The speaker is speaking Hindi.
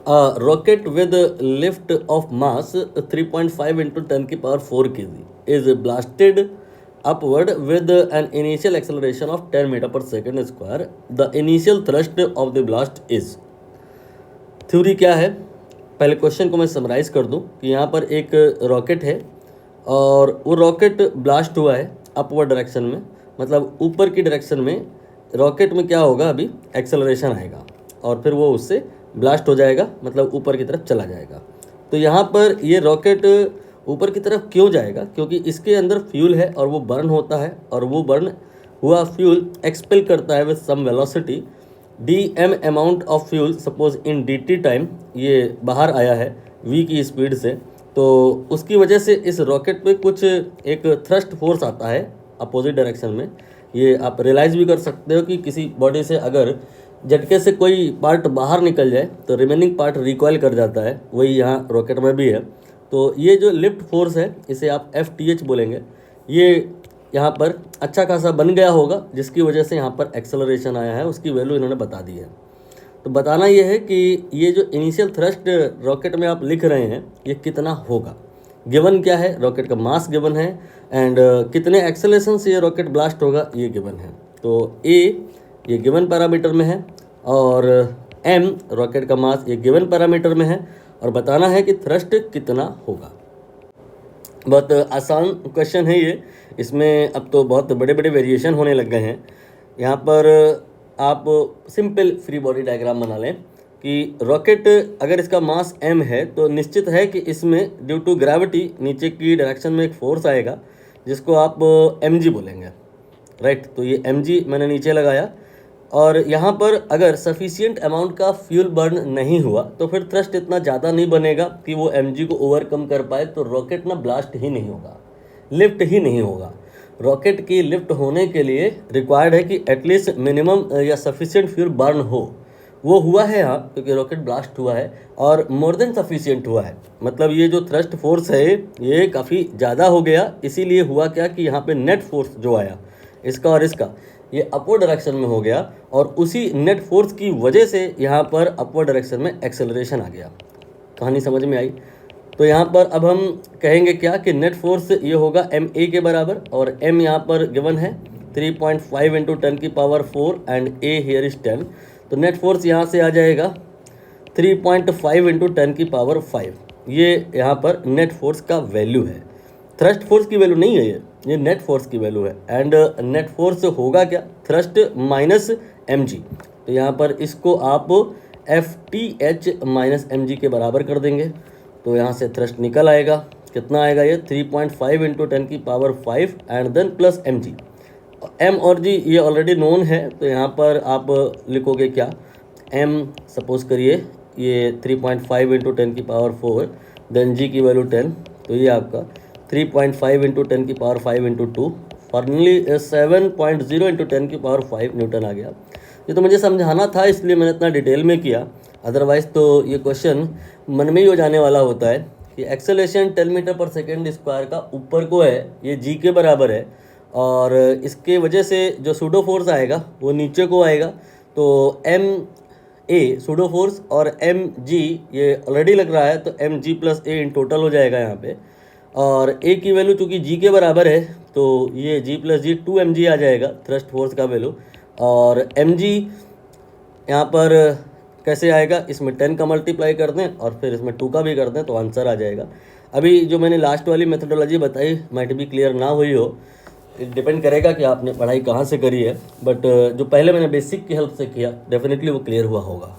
rocket with a lift of mass 3.5 into 10 की power 4 kg is blasted upward with an initial acceleration of 10 meter per second square. The initial thrust of the blast is. Theory क्या है, पहले क्वेश्चन को मैं समराइज़ कर दूं कि यहाँ पर एक रॉकेट है और वो रॉकेट ब्लास्ट हुआ है अपवर्ड डायरेक्शन में, मतलब ऊपर की डायरेक्शन में रॉकेट में क्या होगा, अभी एक्सेलरेशन आएगा और फिर वो उससे ब्लास्ट हो जाएगा, मतलब ऊपर की तरफ चला जाएगा। तो यहाँ पर ये रॉकेट ऊपर की तरफ क्यों जाएगा, क्योंकि इसके अंदर फ्यूल है और वो बर्न होता है और वो बर्न हुआ फ्यूल एक्सपेल करता है with some velocity dm amount of fuel suppose in dt time, ये बाहर आया है v की स्पीड से, तो उसकी वजह से इस रॉकेट पे कुछ एक थ्रस्ट फोर्स आता है अपोजिट डायरेक्शन में। ये आप रियलाइज़ भी कर सकते हो कि किसी बॉडी से अगर झटके से कोई पार्ट बाहर निकल जाए तो रिमेनिंग पार्ट रिकॉइल कर जाता है, वही यहाँ रॉकेट में भी है। तो ये जो लिफ्ट फोर्स है इसे आप FTH बोलेंगे, ये यहाँ पर अच्छा खासा बन गया होगा जिसकी वजह से यहाँ पर एक्सेलरेशन आया है, उसकी वैल्यू इन्होंने बता दी है। तो बताना ये है कि ये जो इनिशियल थ्रस्ट रॉकेट में आप लिख रहे हैं ये कितना होगा, गिवन क्या है, रॉकेट का मास गिवन है एंड कितने एक्सेलरेशन से ये रॉकेट ब्लास्ट होगा ये गिवन है। तो ए ये गिवन पैरामीटर में है और m रॉकेट का मास ये गिवन पैरामीटर में है और बताना है कि थ्रस्ट कितना होगा। बहुत आसान क्वेश्चन है ये, इसमें अब तो बहुत बड़े बड़े वेरिएशन होने लग गए हैं। यहाँ पर आप सिंपल फ्री बॉडी डायग्राम बना लें कि रॉकेट अगर इसका मास m है तो निश्चित है कि इसमें ड्यू टू ग्रेविटी नीचे की डायरेक्शन में एक फोर्स आएगा जिसको आप mg बोलेंगे, राइट। तो ये mg मैंने नीचे लगाया और यहाँ पर अगर सफिशिएंट अमाउंट का फ्यूल बर्न नहीं हुआ तो फिर थ्रस्ट इतना ज़्यादा नहीं बनेगा कि वो mg को ओवरकम कर पाए, तो रॉकेट ना ब्लास्ट ही नहीं होगा, लिफ्ट ही नहीं होगा। रॉकेट की लिफ्ट होने के लिए रिक्वायर्ड है कि एटलीस्ट मिनिमम या सफिशिएंट फ्यूल बर्न हो, वो हुआ है यहाँ क्योंकि रॉकेट ब्लास्ट हुआ है और मोर देन सफिशिएंट हुआ है, मतलब ये जो थ्रस्ट फोर्स है ये काफ़ी ज़्यादा हो गया। इसीलिए हुआ क्या कि यहाँ पे नेट फोर्स जो आया इसका और इसका ये अपवर्ड डायरेक्शन में हो गया और उसी नेट फोर्स की वजह से यहाँ पर अपवर्ड डायरेक्शन में एक्सेलरेशन आ गया। कहानी समझ में आई। तो यहाँ पर अब हम कहेंगे क्या कि नेट फोर्स ये होगा ma के बराबर और m यहाँ पर गिवन है 3.5 इंटू 10 की power 4 and a here is 10। तो नेट फोर्स यहाँ से आ जाएगा 3.5 इंटू 10 की पावर 5, ये यहाँ पर नेट फोर्स का वैल्यू है, थ्रस्ट फोर्स की वैल्यू नहीं है ये नेट फोर्स की वैल्यू है। एंड नेट फोर्स होगा क्या, थ्रस्ट माइनस mg। तो यहाँ पर इसको आप FTH माइनस mg के बराबर कर देंगे तो यहाँ से थ्रस्ट निकल आएगा, कितना आएगा ये 3.5 इंटू 10 की power 5 and then plus mg। m और g ये ऑलरेडी नोन है तो यहाँ पर आप लिखोगे क्या, m सपोज करिए ये 3.5 इंटू 10 की पावर 4 देन g की वैल्यू 10, तो ये आपका 3.5 इंटू 10 की पावर 5 इंटू 2 फाइनली 7.0 इंटू 10 की पावर 5 न्यूटन आ गया। ये तो मुझे समझाना था इसलिए मैंने इतना डिटेल में किया, अदरवाइज़ तो ये क्वेश्चन मन में ही हो जाने वाला होता है कि एक्सेलरेशन 10 मीटर पर सेकेंड स्क्वायर का ऊपर को है, ये g के बराबर है और इसके वजह से जो सूडो फोर्स आएगा वो नीचे को आएगा। तो ma सूडो फोर्स और mg ये ऑलरेडी लग रहा है तो mg plus a in total हो जाएगा यहाँ पे, और a की वैल्यू चूँकि g के बराबर है तो ये g प्लस जी 2mg आ जाएगा थ्रस्ट फोर्स का वैल्यू। और mg यहाँ पर कैसे आएगा, इसमें 10 का मल्टीप्लाई कर दें और फिर इसमें 2 का भी कर दें तो आंसर आ जाएगा। अभी जो मैंने लास्ट वाली मेथडोलॉजी बताई माइट भी क्लियर ना हुई हो, डिपेंड करेगा कि आपने पढ़ाई कहाँ से करी है, बट जो पहले मैंने बेसिक की हेल्प से किया डेफिनेटली वो क्लियर हुआ होगा।